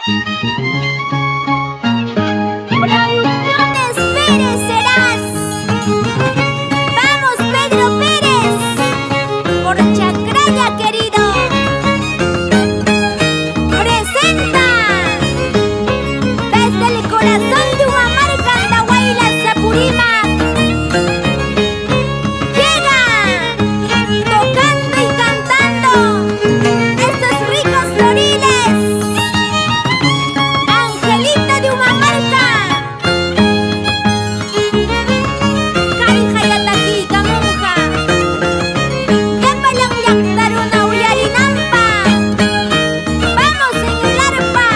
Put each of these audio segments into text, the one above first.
Producciones Pérez serás. Vamos, Pedro Pérez, por Chacraya, querido. Presenta desde el corazón de Huamarca, Andahuaylas, Apurímac. Llega tocando y cantando estos ricos floriles. Angelito de Humamarca, Caija Yataquica Monja, Yapalang Yactaruna Uyarinampa. Vamos en el arpa,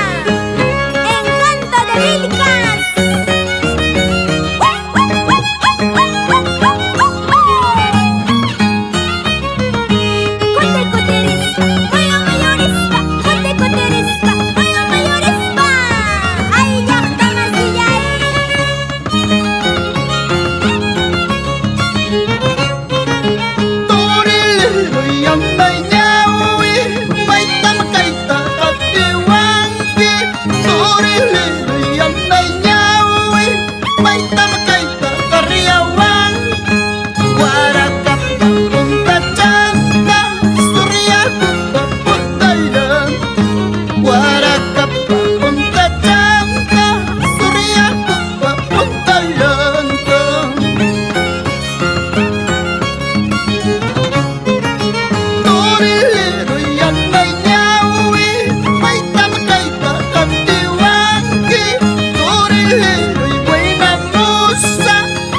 encanto de Vilcas. Cote coterespa, oyo mayorespa, cote coterespa, oyo mayorespa. Ay, llaqtamasillay. Torillero yandañawi, maitamkaita katiwanki. Torillero yandañawi, maitamkaita kariawan. Warakapa punta chanta, suryakupa puntayan. Warakapa punta chanta, suryakupa puntayan. Torillero yandañawi, maitamkaita katiwanki. Torillero y buena moza,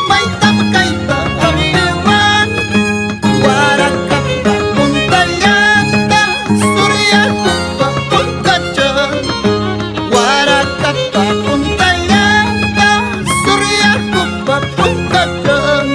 maitamkaita katiwan. Warakapa punta llanta, suryakupa puntayan. Warakapa punta llanta, suryakupa puntayan.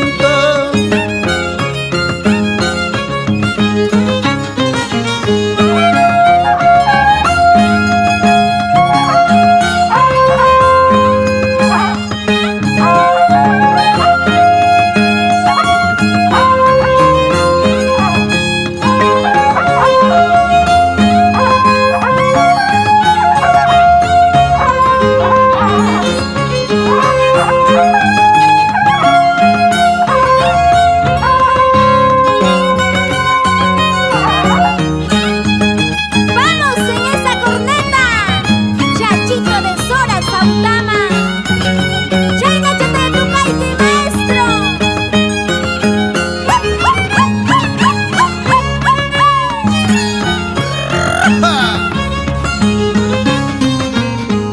Vamos en esa corneta, Chachito de Sora, Sautama. Chayna chate tu caiti, maestro.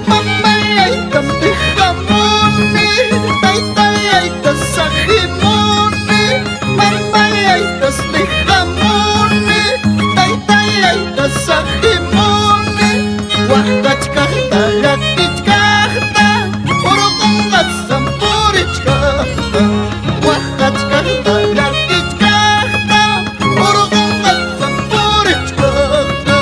Mamayaytam tijamuni, taytayaytas sajimuni. Mamayaytas tijamuni, taytayaytas sajimuni. Wahkachkajta llakichkajta, urukunqatsam purichkajta. Wahkachkajta llakichkajta, urukunqatsam purichkajta.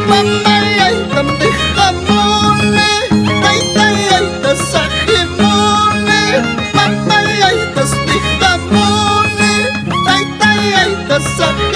Mamayaytam tijamuni, taytayaytas sajimuni. Mamayaytas tijamuni, taytayaytas sajimuni.